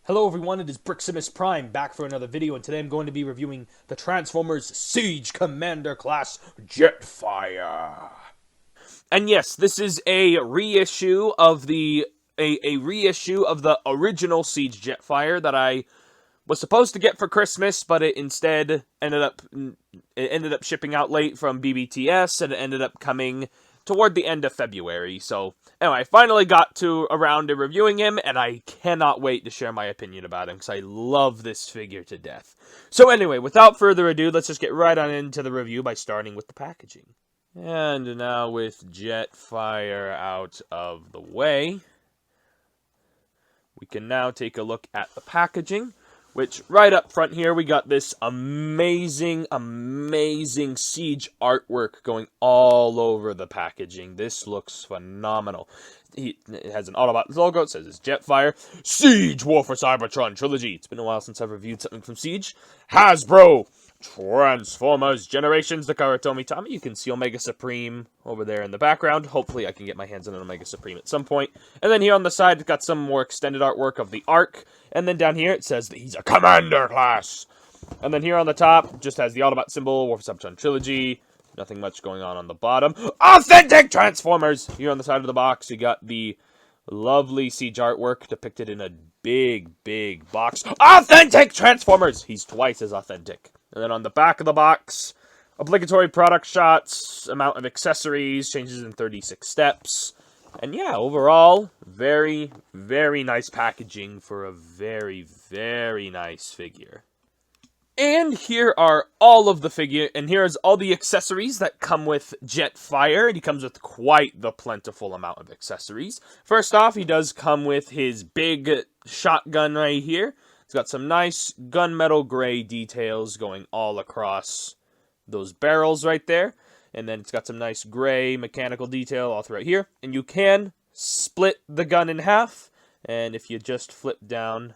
Hello everyone, it is Briximus Prime back for another video, and today I'm going to be reviewing the Transformers Siege Commander class Jetfire. And yes, this is a reissue of the original Siege Jetfire that I was supposed to get for Christmas, but it instead ended up shipping out late from BBTS, and it ended up coming toward the end of February. So anyway, I finally got around to reviewing him, and I cannot wait to share my opinion about him because I love this figure to death. So anyway, without further ado, let's just get right on into the review by starting with the packaging. And now with Jetfire out of the way, we can now take a look at the packaging. Which, right up front here, we got this amazing Siege artwork going all over the packaging. This looks phenomenal. It has an Autobots logo. It says it's Jetfire. Siege War for Cybertron Trilogy. It's been a while since I've reviewed something from Siege. Hasbro Transformers Generations, the Karatomi Tommy. You can see Omega Supreme over there in the background. Hopefully I can get my hands on an Omega Supreme at some point. And then here on the side, it's got some more extended artwork of the Arc. And then down here, it says that he's a Commander class. And then here on the top, just has the Autobot symbol, War for Cybertron Trilogy. Nothing much going on the bottom. Authentic Transformers! Here on the side of the box, you got the lovely Siege artwork depicted in a big box. Authentic Transformers! He's twice as authentic. And then on the back of the box, obligatory product shots, amount of accessories, changes in 36 steps. And yeah, overall, very nice packaging for a very nice figure. And here are all of the figure, and here's all the accessories that come with Jetfire, and he comes with quite the plentiful amount of accessories. First off, he does come with his big shotgun right here. It's got some nice gunmetal gray details going all across those barrels right there. And then it's got some nice gray mechanical detail all throughout here. And you can split the gun in half. And if you just flip down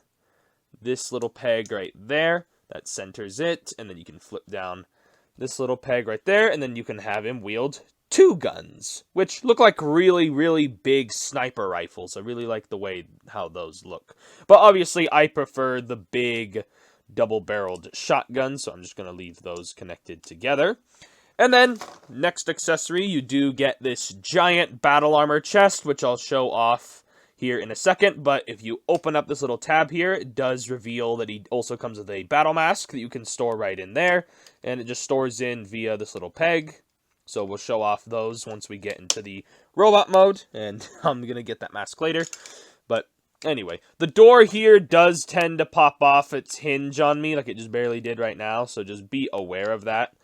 this little peg right there, that centers it. And then you can flip down this little peg right there. And then you can have him wield two guns, which look like really big sniper rifles. I really like the way how those look. But obviously, I prefer the big double-barreled shotguns, so I'm just going to leave those connected together. And then, next accessory, you do get this giant battle armor chest, which I'll show off here in a second. But if you open up this little tab here, it does reveal that he also comes with a battle mask that you can store right in there. And it just stores in via this little peg. So we'll show off those once we get into the robot mode, and I'm going to get that mask later. But anyway, the door here does tend to pop off its hinge on me, like it just barely did right now, so just be aware of that.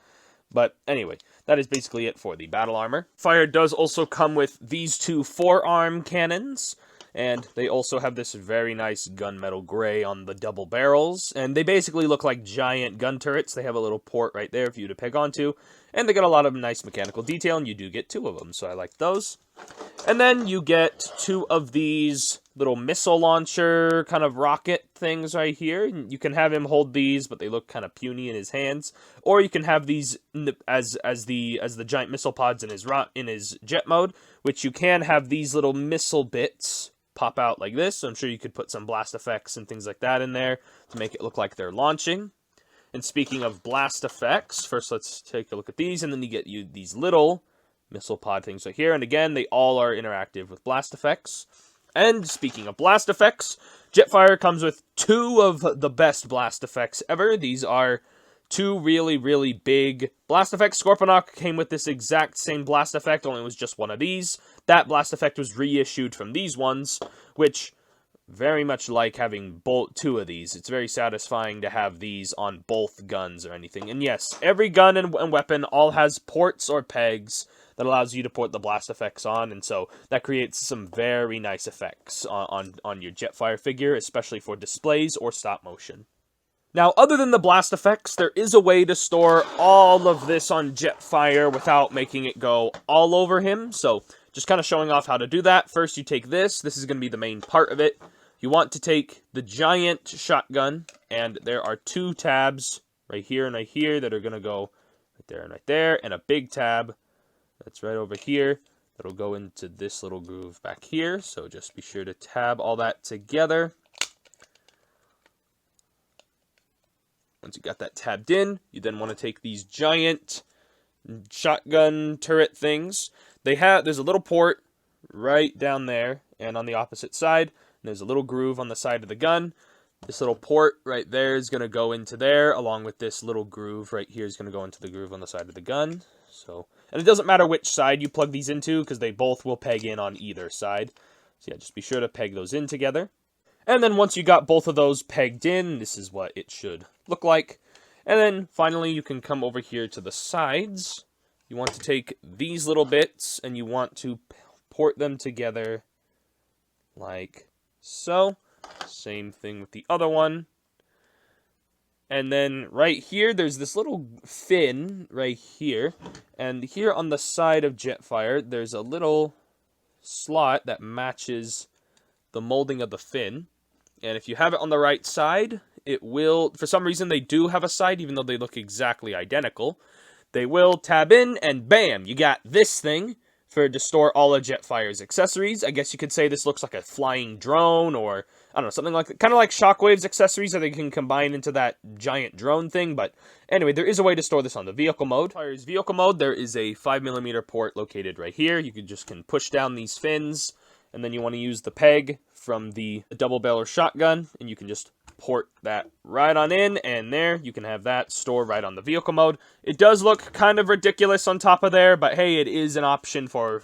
But anyway, that is basically it for the battle armor. Fire does also come with these two forearm cannons, and they also have this very nice gunmetal gray on the double barrels, and they basically look like giant gun turrets. They have a little port right there for you to peg onto, and they got a lot of nice mechanical detail, and you do get two of them, so I like those. And then you get two of these little missile launcher kind of rocket things right here. You can have him hold these, but they look kind of puny in his hands. Or you can have these as the giant missile pods in his jet mode, which you can have these little missile bits pop out like this. So I'm sure you could put some blast effects and things like that in there to make it look like they're launching. And speaking of blast effects, first let's take a look at these, and then you get these little missile pod things right here. And again, they all are interactive with blast effects. And speaking of blast effects, Jetfire comes with two of the best blast effects ever. These are two really big blast effects. Scorponok came with this exact same blast effect, only it was just one of these. That blast effect was reissued from these ones, which very much like having two of these. It's very satisfying to have these on both guns or anything. And yes, every gun and weapon all has ports or pegs that allows you to put the blast effects on, and so that creates some very nice effects on your Jetfire figure, especially for displays or stop motion. Now, other than the blast effects, there is a way to store all of this on Jetfire without making it go all over him, so just kind of showing off how to do that. First, you take this. This is going to be the main part of it. You want to take the giant shotgun, and there are two tabs right here and right here that are going to go right there and right there, and a big tab that's right over here that'll go into this little groove back here. So just be sure to tab all that together. Once you got that tabbed in, you then want to take these giant shotgun turret things. There's a little port right down there, and on the opposite side, there's a little groove on the side of the gun. This little port right there is going to go into there, along with this little groove right here is going to go into the groove on the side of the gun. And it doesn't matter which side you plug these into, because they both will peg in on either side. So yeah, just be sure to peg those in together. And then once you got both of those pegged in, this is what it should look like. And then finally, you can come over here to the sides. You want to take these little bits, and you want to port them together like so. Same thing with the other one. And then right here, there's this little fin right here. And here on the side of Jetfire, there's a little slot that matches the molding of the fin. And if you have it on the right side, it will, for some reason they do have a side, even though they look exactly identical. They will tab in, and bam, you got this thing to store all of Jetfire's accessories. I guess you could say this looks like a flying drone, or I don't know, something like that. Kind of like Shockwave's accessories that they can combine into that giant drone thing. But anyway, there is a way to store this on the vehicle mode. Jetfire's vehicle mode, there is a 5mm port located right here. You can push down these fins, and then you want to use the peg from the double barrel shotgun, and you can just port that right on in, and there you can have that stored right on the vehicle mode. It does look kind of ridiculous on top of there, but hey, it is an option for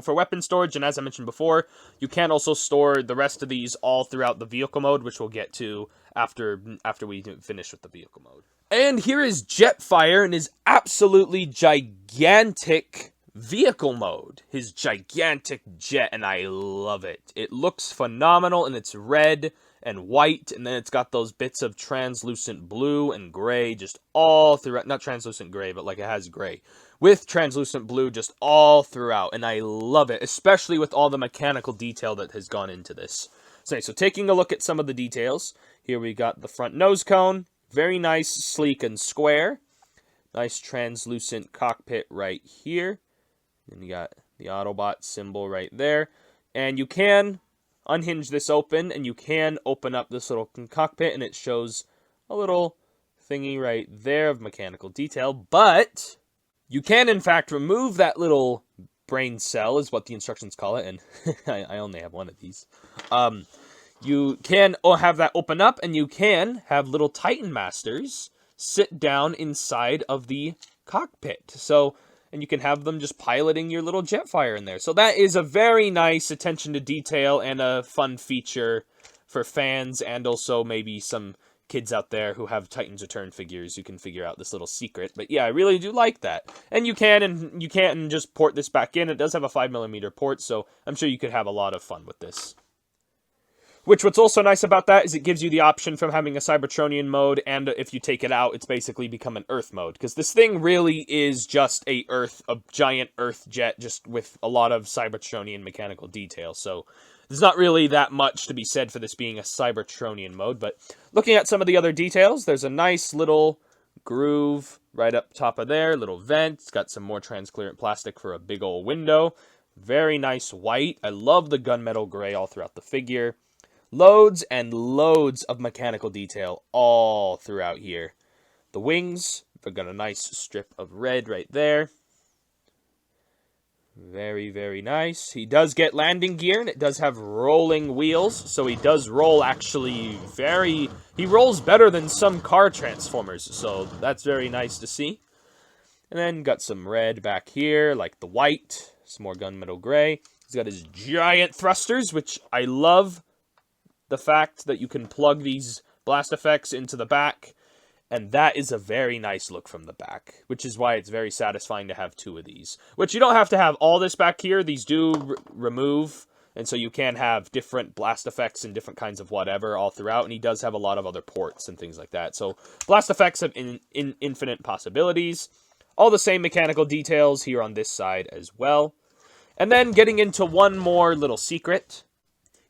weapon storage. And as I mentioned before, you can also store the rest of these all throughout the vehicle mode, which we'll get to after we finish with the vehicle mode. And here is Jetfire in his absolutely gigantic vehicle mode, his gigantic jet, and I love it. It looks phenomenal, and it's red and white, and then it's got those bits of translucent blue and gray just all throughout. Not translucent gray, but like it has gray with translucent blue just all throughout, and I love it, especially with all the mechanical detail that has gone into this. So taking a look at some of the details, here we got the front nose cone, very nice, sleek, and square. Nice translucent cockpit right here. And you got the Autobot symbol right there. And you can unhinge this open, and you can open up this little cockpit, and it shows a little thingy right there of mechanical detail. But you can, in fact, remove that little brain cell, is what the instructions call it, and I only have one of these. You can have that open up, and you can have little Titan Masters sit down inside of the cockpit. And you can have them just piloting your little Jetfire in there. So that is a very nice attention to detail and a fun feature for fans, and also maybe some kids out there who have Titans Return figures who can figure out this little secret. But yeah, I really do like that. And you can just port this back in. It does have a 5mm port, so I'm sure you could have a lot of fun with this. What's also nice about that is it gives you the option from having a Cybertronian mode, and if you take it out, it's basically become an Earth mode. Because this thing really is just a giant Earth jet, just with a lot of Cybertronian mechanical detail. So there's not really that much to be said for this being a Cybertronian mode. But looking at some of the other details, there's a nice little groove right up top of there, little vent. It's got some more transparent plastic for a big old window. Very nice white. I love the gunmetal gray all throughout the figure. Loads and loads of mechanical detail all throughout here. The wings, they've got a nice strip of red right there. Very, very nice. He does get landing gear, and it does have rolling wheels, so he does roll actually he rolls better than some car Transformers, so that's very nice to see. And then got some red back here, like the white, some more gunmetal gray. He's got his giant thrusters, which I love. The fact that you can plug these blast effects into the back, and that is a very nice look from the back, which is why it's very satisfying to have two of these. Which you don't have to have all this back here. These do remove, and so you can have different blast effects and different kinds of whatever all throughout, and he does have a lot of other ports and things like that. So blast effects have infinite possibilities. All the same mechanical details here on this side as well. And then getting into one more little secret.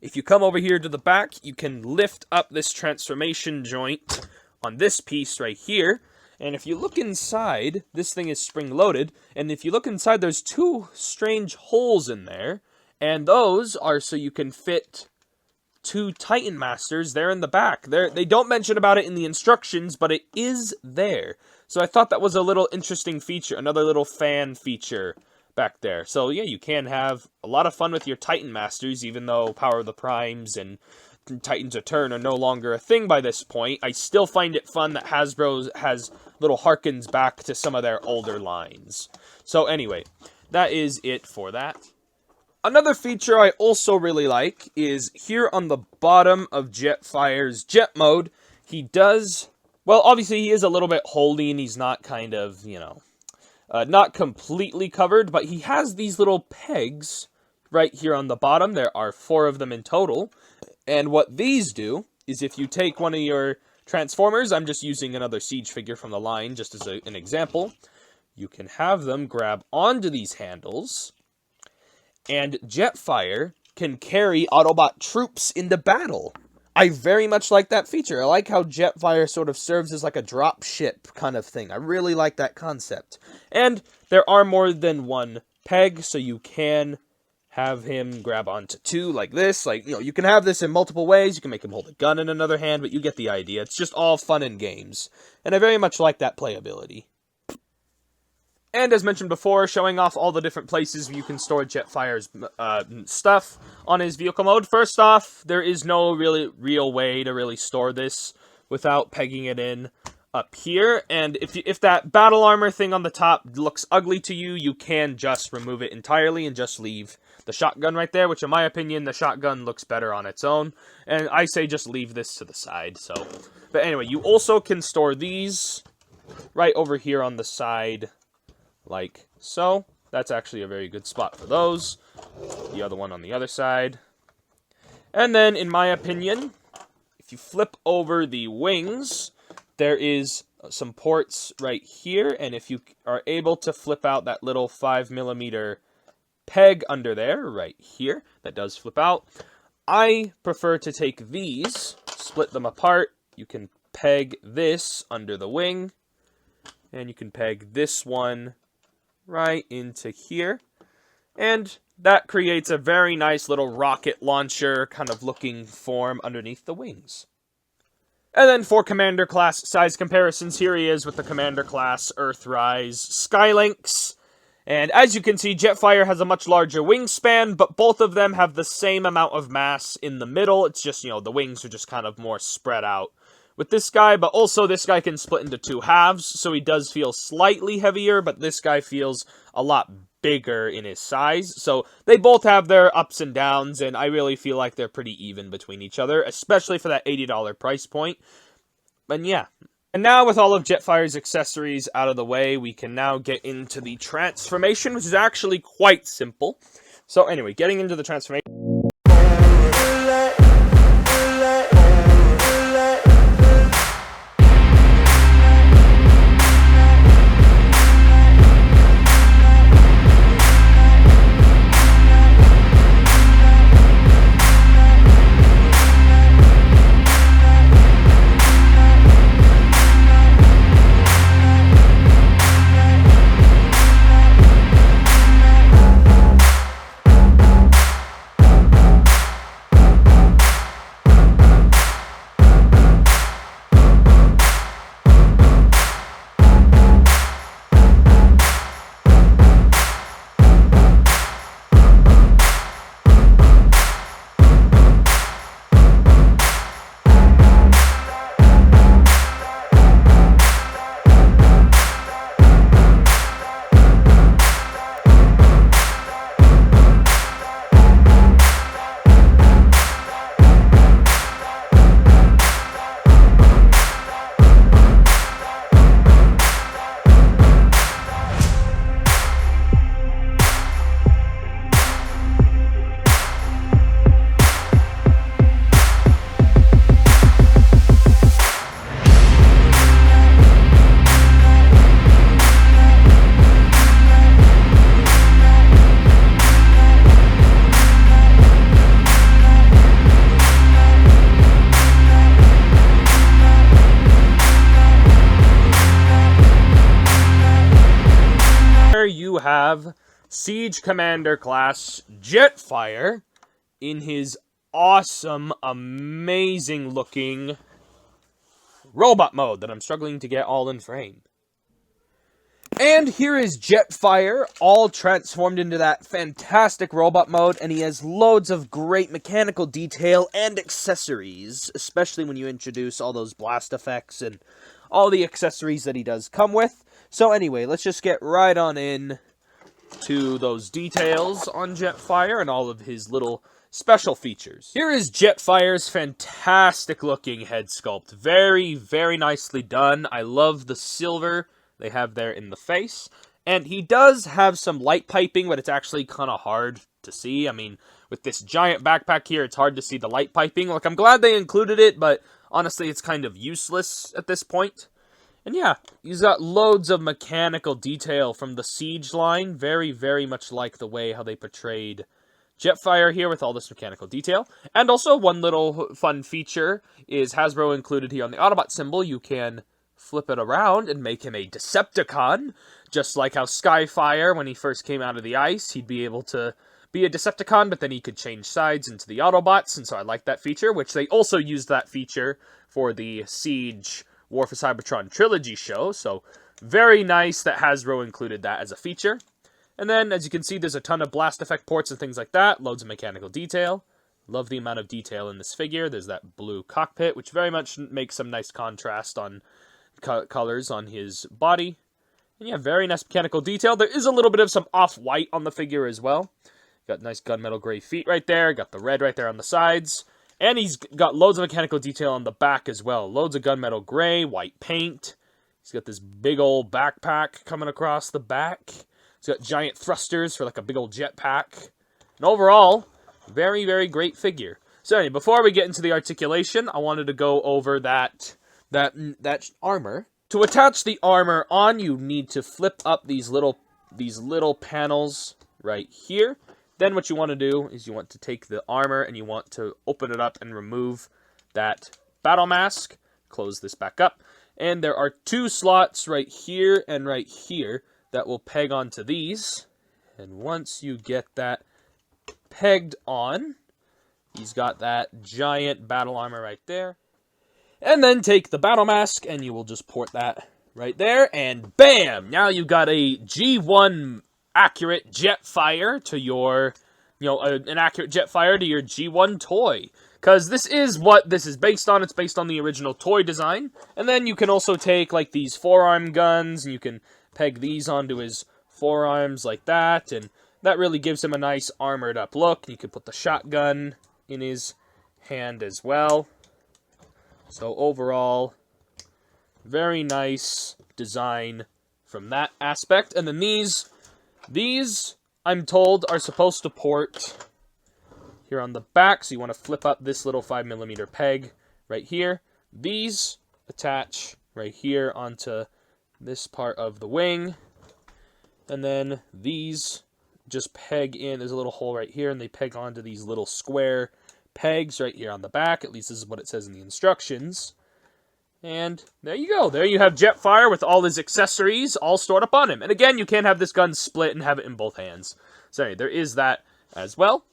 If you come over here to the back, you can lift up this transformation joint on this piece right here. And if you look inside, this thing is spring-loaded. And if you look inside, there's two strange holes in there. And those are so you can fit 2 Titan Masters there in the back. They don't mention about it in the instructions, but it is there. So I thought that was a little interesting feature, another little fan feature back there. So yeah, you can have a lot of fun with your Titan Masters, even though Power of the Primes and Titans Return are no longer a thing by this point. I still find it fun that Hasbro has little harkens back to some of their older lines. So anyway, that is it for that. Another feature I also really like is here on the bottom of Jetfire's jet mode, he does, well, obviously he is a little bit holdy and he's not kind of, you know, not completely covered, but he has these little pegs right here on the bottom. There are 4 of them in total. And what these do is if you take one of your Transformers, I'm just using another Siege figure from the line just as an example, you can have them grab onto these handles, and Jetfire can carry Autobot troops into battle. I very much like that feature. I like how Jetfire sort of serves as like a drop ship kind of thing. I really like that concept. And there are more than one peg, so you can have him grab onto 2 like this. Like, you know, you can have this in multiple ways. You can make him hold a gun in another hand, but you get the idea. It's just all fun and games. And I very much like that playability. And as mentioned before, showing off all the different places you can store Jetfire's stuff on his vehicle mode. First off, there is no real way to really store this without pegging it in up here. And if that battle armor thing on the top looks ugly to you, you can just remove it entirely and just leave the shotgun right there, which in my opinion, the shotgun looks better on its own. And I say just leave this to the side. So, but anyway, you also can store these right over here on the side, like so. That's actually a very good spot for those. The other one on the other side. And then, in my opinion, if you flip over the wings, there is some ports right here. And if you are able to flip out that little 5mm peg under there, right here, that does flip out. I prefer to take these, split them apart. You can peg this under the wing. And you can peg this one right into here, and that creates a very nice little rocket launcher kind of looking form underneath the wings. And then for Commander class size comparisons, here he is with the Commander class Earthrise Skylynx. And as you can see, Jetfire has a much larger wingspan, but both of them have the same amount of mass in the middle. It's just, you know, the wings are just kind of more spread out with this guy, but also this guy can split into 2 halves, so he does feel slightly heavier, but this guy feels a lot bigger in his size. So they both have their ups and downs, and I really feel like they're pretty even between each other, especially for that $80 price point. But yeah. And now with all of Jetfire's accessories out of the way, we can now get into the transformation, which is actually quite simple. So anyway, getting into the transformation. You have Siege Commander class Jetfire in his awesome, amazing looking robot mode that I'm struggling to get all in frame. And here is Jetfire, all transformed into that fantastic robot mode, and he has loads of great mechanical detail and accessories, especially when you introduce all those blast effects and all the accessories that he does come with. So anyway, let's just get right on in to those details on Jetfire and all of his little special features. Here is Jetfire's fantastic looking head sculpt. Very, very nicely done. I love the silver they have there in the face. And he does have some light piping, but it's actually kind of hard to see. I mean, with this giant backpack here, it's hard to see the light piping. Like, I'm glad they included it, but honestly, it's kind of useless at this point. And yeah, he's got loads of mechanical detail from the Siege line. Very, very much like the way how they portrayed Jetfire here with all this mechanical detail. And also, one little fun feature is Hasbro included here on the Autobot symbol. You can flip it around and make him a Decepticon. Just like how Skyfire, when he first came out of the ice, he'd be able to be a Decepticon, but then he could change sides into the Autobots. And so I like that feature, which they also used that feature for the Siege War for Cybertron Trilogy show, so very nice that Hasbro included that as a feature. And then, as you can see, there's a ton of blast effect ports and things like that, loads of mechanical detail. Love the amount of detail in this figure. There's that blue cockpit, which very much makes some nice contrast on colors on his body. And yeah, very nice mechanical detail. There is a little bit of some off-white on the figure as well. Got nice gunmetal gray feet right there, got the red right there on the sides. And he's got loads of mechanical detail on the back as well. Loads of gunmetal gray, white paint. He's got this big old backpack coming across the back. He's got giant thrusters for like a big old jetpack. And overall, very, very great figure. So anyway, before we get into the articulation, I wanted to go over that armor. To attach the armor on, you need to flip up these little panels right here. Then what you want to do is you want to take the armor and you want to open it up and remove that battle mask. Close this back up. And there are two slots right here and right here that will peg onto these. And once you get that pegged on, he's got that giant battle armor right there. And then take the battle mask and you will just port that right there. And bam! Now you've got a G1 accurate Jetfire to your, an accurate Jetfire to your G1 toy. Because this is what this is based on. It's based on the original toy design. And then you can also take, like, these forearm guns, and you can peg these onto his forearms like that. And that really gives him a nice armored up look. You can put the shotgun in his hand as well. So overall, very nice design from that aspect. And then these, I'm told, are supposed to port here on the back. So you want to flip up this little 5mm peg right here. These attach right here onto this part of the wing. And then these just peg in. There's a little hole right here, and they peg onto these little square pegs right here on the back. At least this is what it says in the instructions. And there you go. There you have Jetfire with all his accessories all stored up on him. And again, you can't have this gun split and have it in both hands. So anyway, there is that as well.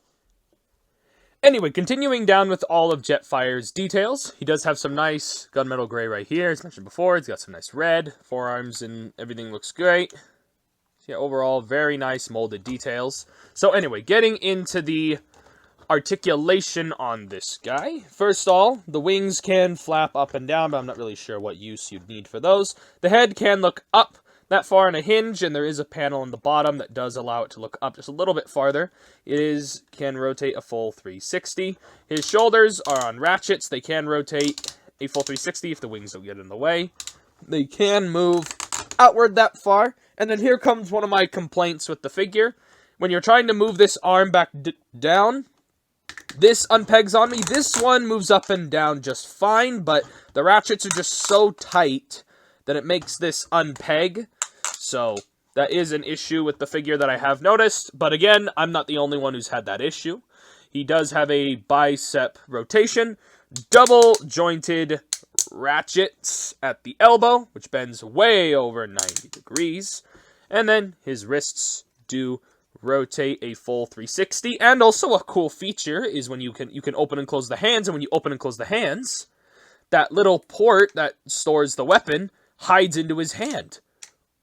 Anyway, continuing down with all of Jetfire's details, he does have some nice gunmetal gray right here. As mentioned before, he's got some nice red. Forearms and everything looks great. So yeah, overall, very nice molded details. So anyway, getting into the articulation on this guy. First of all, the wings can flap up and down, but I'm not really sure what use you'd need for those. The head can look up that far on a hinge, and there is a panel on the bottom that does allow it to look up just a little bit farther. It can rotate a full 360. His shoulders are on ratchets. They can rotate a full 360 if the wings don't get in the way. They can move outward that far. And then here comes one of my complaints with the figure. When you're trying to move this arm back down, this unpegs on me. This one moves up and down just fine, but the ratchets are just so tight that it makes this unpeg. So that is an issue with the figure that I have noticed. But again, I'm not the only one who's had that issue. He does have a bicep rotation, double jointed ratchets at the elbow, which bends way over 90 degrees. And then his wrists do rotate a full 360. And also a cool feature is when you can open and close the hands, and when you open and close the hands, that little port that stores the weapon hides into his hand.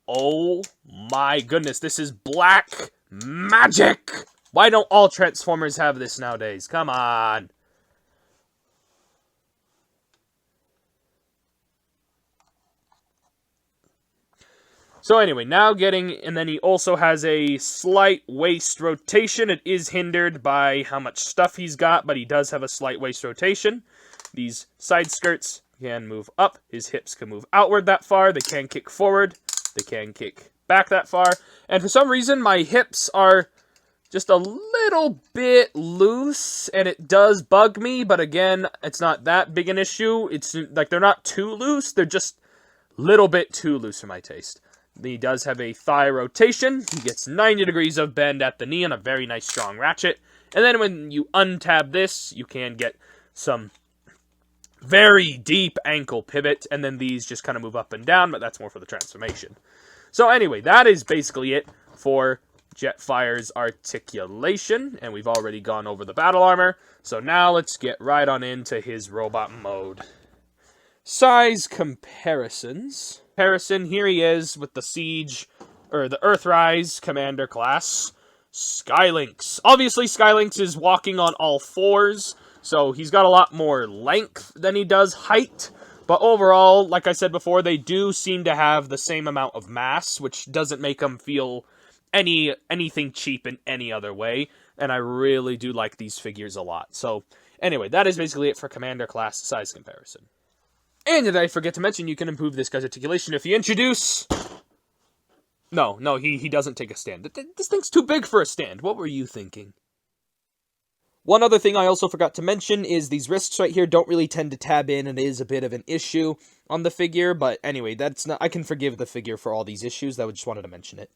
Oh my goodness, this is black magic! Why don't all Transformers have this nowadays? Come on. So anyway, now and then he also has a slight waist rotation. It is hindered by how much stuff he's got, but he does have a slight waist rotation. These side skirts can move up. His hips can move outward that far. They can kick forward. They can kick back that far. And for some reason, my hips are just a little bit loose, and it does bug me, but again, it's not that big an issue. It's like they're not too loose. They're just a little bit too loose for my taste. He does have a thigh rotation. He gets 90 degrees of bend at the knee on a very nice strong ratchet. And then when you untab this, you can get some very deep ankle pivot. And then these just kind of move up and down, but that's more for the transformation. So anyway, that is basically it for Jetfire's articulation. And we've already gone over the battle armor. So now let's get right on into his robot mode. Size comparisons. Here he is with the the Earthrise Commander class, Skylynx. Obviously, Skylynx is walking on all fours, so he's got a lot more length than he does height. But overall, like I said before, they do seem to have the same amount of mass, which doesn't make them feel anything cheap in any other way. And I really do like these figures a lot. So anyway, that is basically it for Commander class size comparison. And did I forget to mention, you can improve this guy's articulation if you introduce... No, he doesn't take a stand. This thing's too big for a stand. What were you thinking? One other thing I also forgot to mention is these wrists right here don't really tend to tab in, and it is a bit of an issue on the figure. But anyway, I can forgive the figure for all these issues. I just wanted to mention it.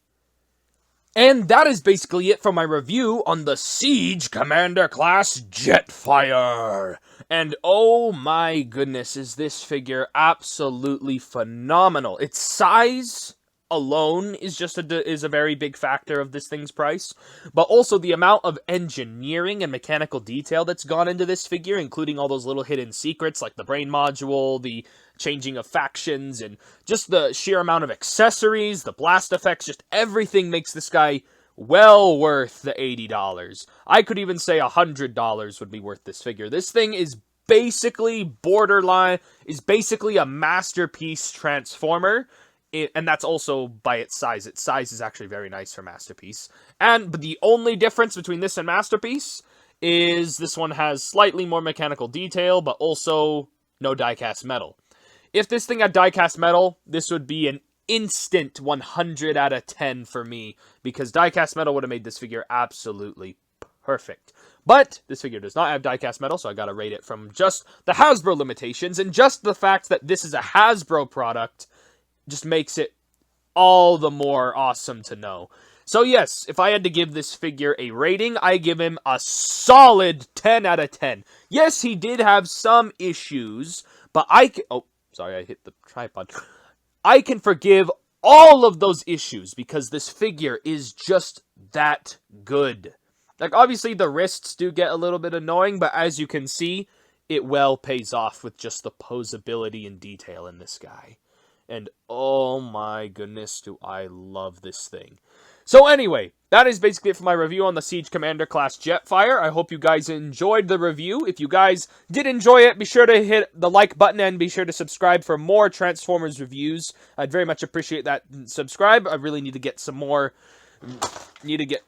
And that is basically it for my review on the Siege Commander class Jetfire. And oh my goodness, is this figure absolutely phenomenal. Its size alone is a very big factor of this thing's price, but also the amount of engineering and mechanical detail that's gone into this figure, including all those little hidden secrets like the brain module, the changing of factions, and just the sheer amount of accessories, the blast effects, just everything makes this guy well worth the $80. I could even say $100 would be worth this figure. This thing is basically a masterpiece Transformer. And that's also by its size. Its size is actually very nice for Masterpiece. But the only difference between this and Masterpiece is this one has slightly more mechanical detail, but also no die-cast metal. If this thing had die-cast metal, this would be an instant 100 out of 10 for me, because die-cast metal would have made this figure absolutely perfect. But this figure does not have die-cast metal, so I gotta rate it from just the Hasbro limitations, and just the fact that this is a Hasbro product just makes it all the more awesome to know. So yes, if I had to give this figure a rating, I give him a solid 10 out of 10. Yes, he did have some issues, but oh, sorry, I hit the tripod. I can forgive all of those issues because this figure is just that good. Like, obviously, the wrists do get a little bit annoying, but as you can see, it well pays off with just the posability and detail in this guy. And oh my goodness, do I love this thing. So anyway, that is basically it for my review on the Siege Commander class Jetfire. I hope you guys enjoyed the review. If you guys did enjoy it, be sure to hit the like button and be sure to subscribe for more Transformers reviews. I'd very much appreciate that. Subscribe. I really need to get some more...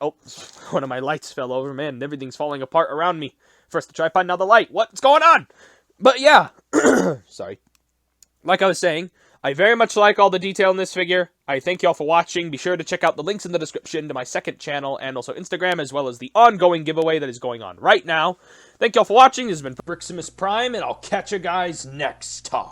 Oh, one of my lights fell over. Man, everything's falling apart around me. First the tripod, now the light. What's going on? But yeah. Sorry. Like I was saying, I very much like all the detail in this figure. I thank y'all for watching. Be sure to check out the links in the description to my second channel and also Instagram, as well as the ongoing giveaway that is going on right now. Thank y'all for watching. This has been Briximus Prime, and I'll catch you guys next time.